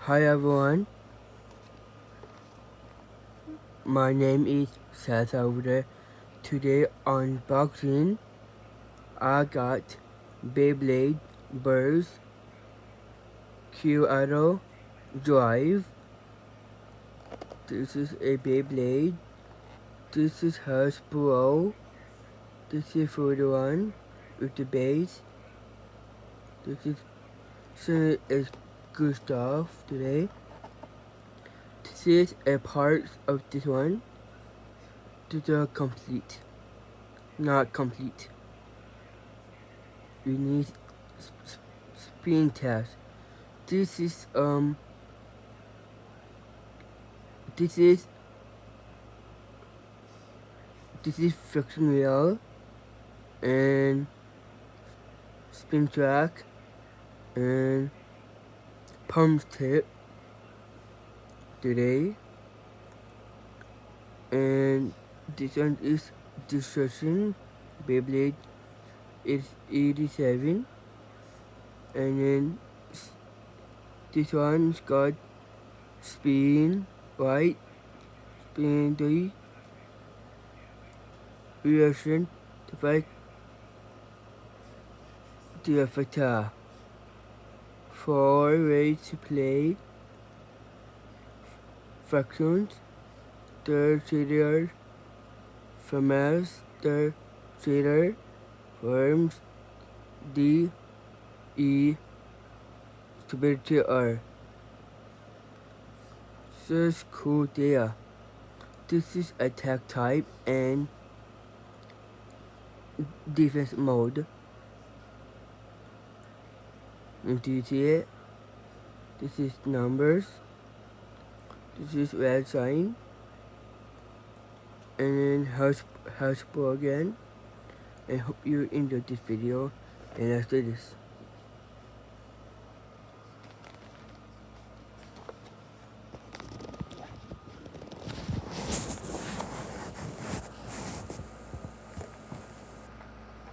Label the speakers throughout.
Speaker 1: Hi everyone, my name is Seth over there. Today unboxing, I got Beyblade Burst Q-Auto Drive. This is a Beyblade. This is Hasbro. This is for the one with the base. This is good stuff today. This is a part of this one. This is complete. Not complete. We need spin test. This is this is friction wheel and spin track and pump tip today, and this one is Destruction Beyblade is 87, and then this one's got spin right, spin 3, reaction to fight the avatar. 4 ways to play fractions, third shader, FAMAS, third shader, forms, D, E, stability R. This is cool data. This is attack type and defense mode. And do you see it? This is numbers. This is red sign. And then Hasbro again. I hope you enjoyed this video. And let's do this.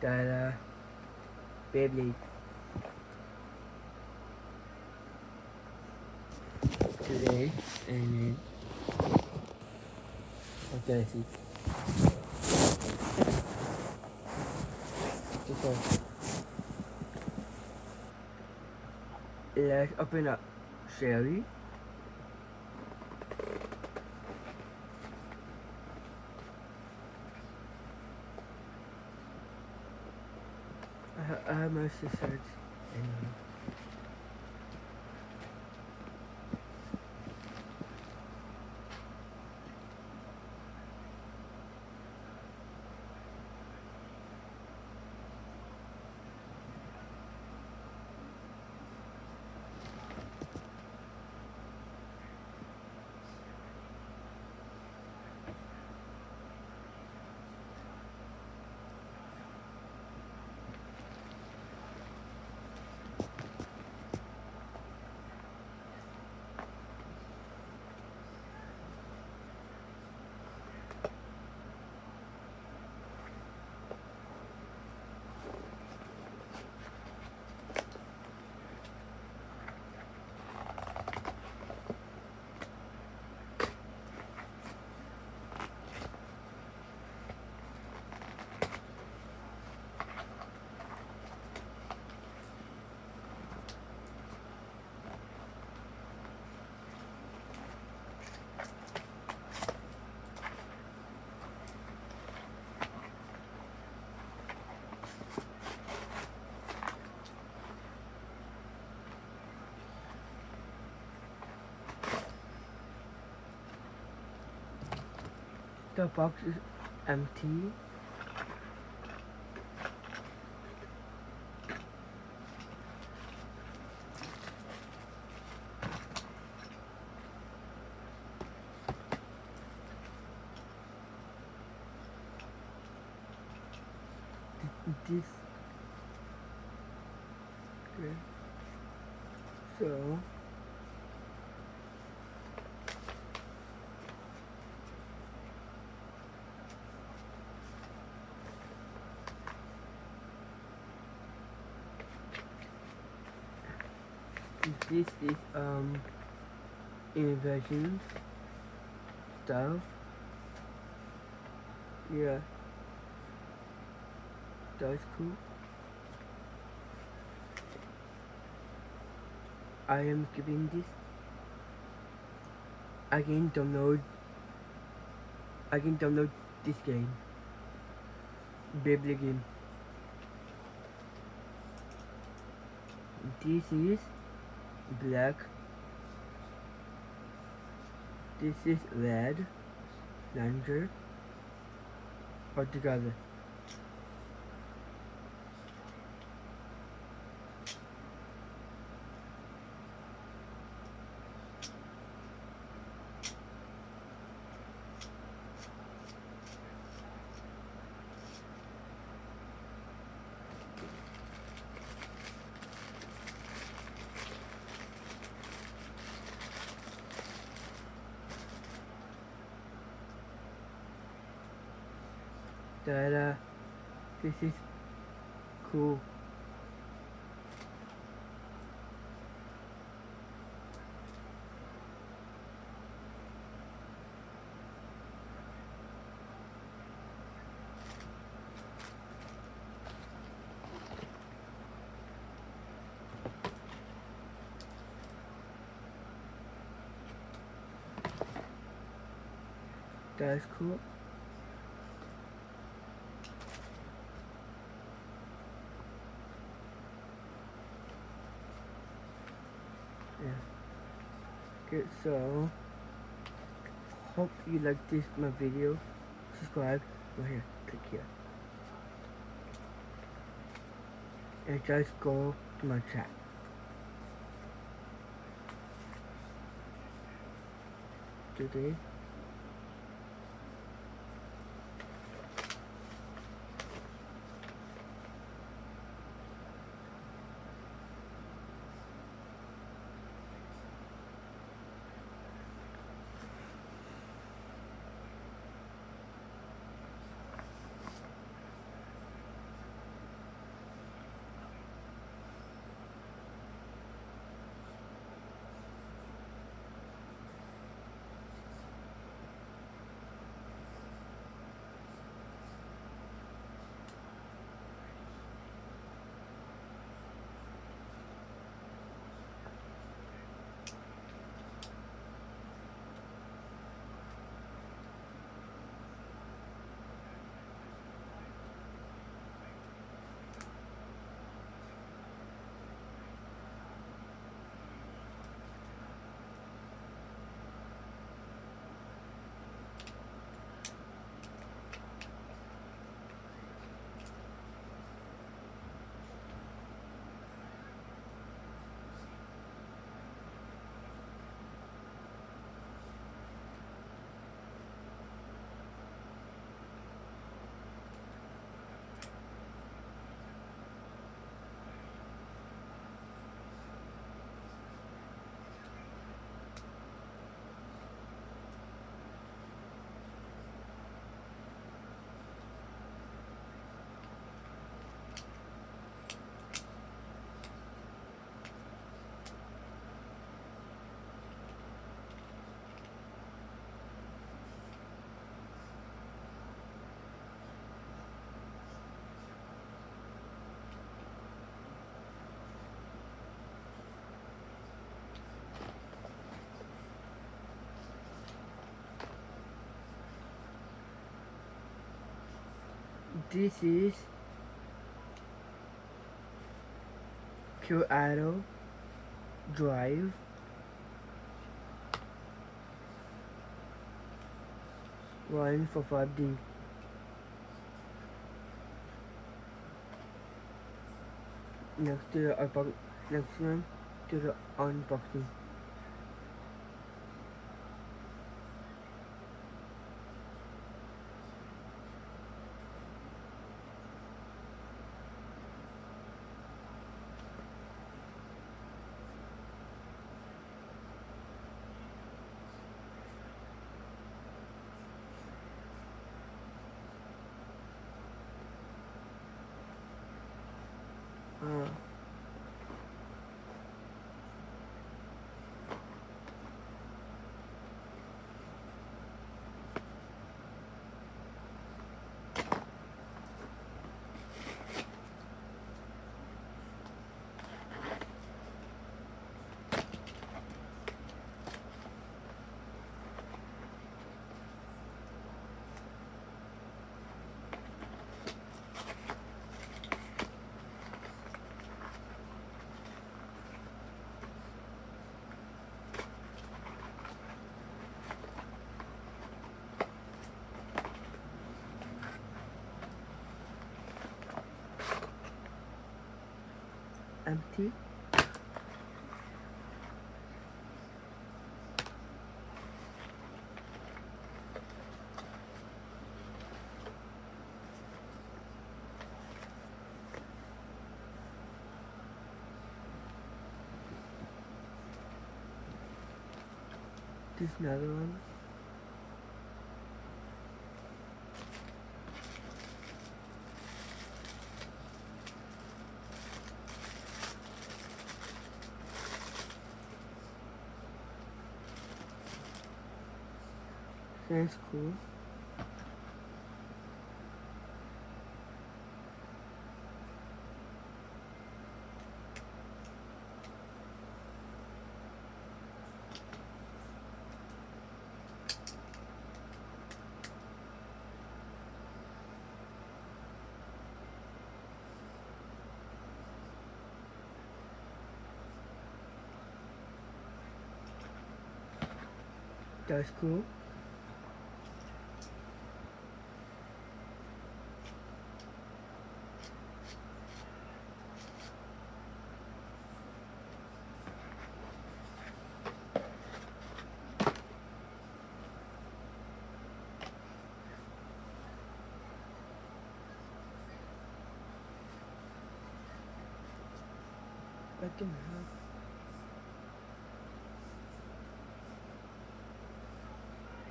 Speaker 1: Dada Beyblade. Today and then what can I see? Let's open up Sherry. I have my scissors and the box is empty. This okay. So this is inventions stuff. Yeah, that's cool. I am keeping this. I can download. I can download this game. Beyblade game. This is black. This is red. Ranger. Altogether. Ta-da! This is cool. That's cool. Yeah. Okay, so hope you like this my video. Subscribe right here. Click here. And just go to my chat. Today. This is Colorado Drive. One for 5D. Next to the next one to the unboxing. Uh, empty. There's another one. That's cool. That's cool. I can have.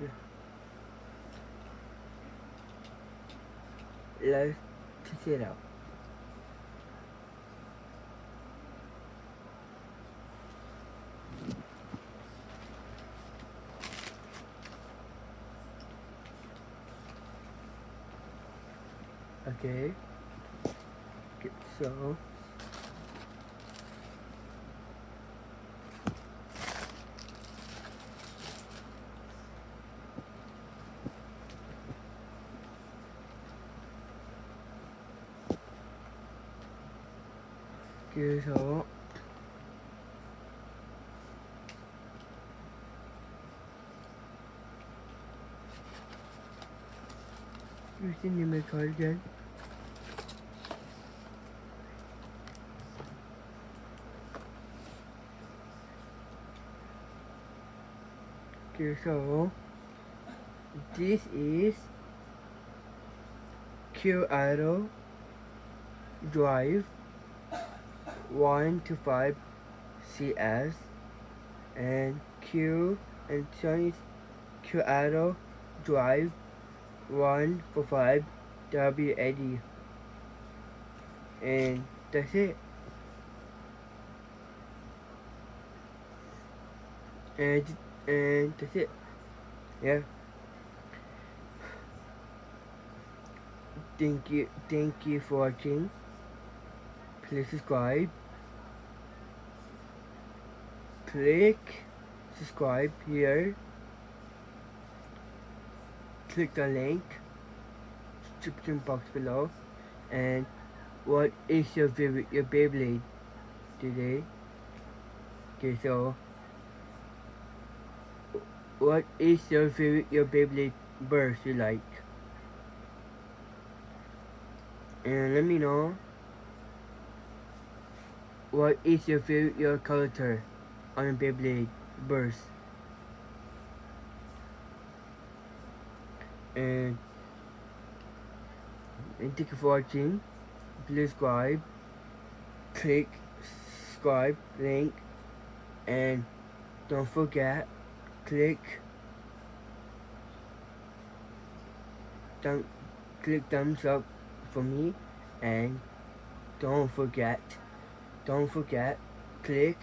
Speaker 1: Yeah. Let's test it out. Okay. So. 그래서 유진님의 걸전 그래서 this is QAero drive 1 to 5 CS and Q and Sony's QAero drive 1 for 5 WAD, and that's it. And that's it. Yeah. Thank you for watching. Please subscribe. Click subscribe here. Click the link description box below. And what is your favorite your Beyblade today? Okay, so what is your favorite your Beyblade burst you like? And let me know what is your favorite your character on a Beyblade burst. And thank you for watching. Please subscribe. Click subscribe link, and don't forget click thumbs up for me, and don't forget click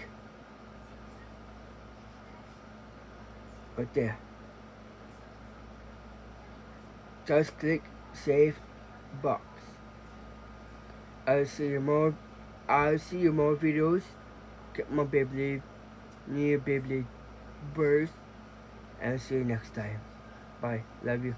Speaker 1: right there. Just click save box. I'll see you more videos. Get my Beyblade, new Beyblade burst, and see you next time. Bye. Love you.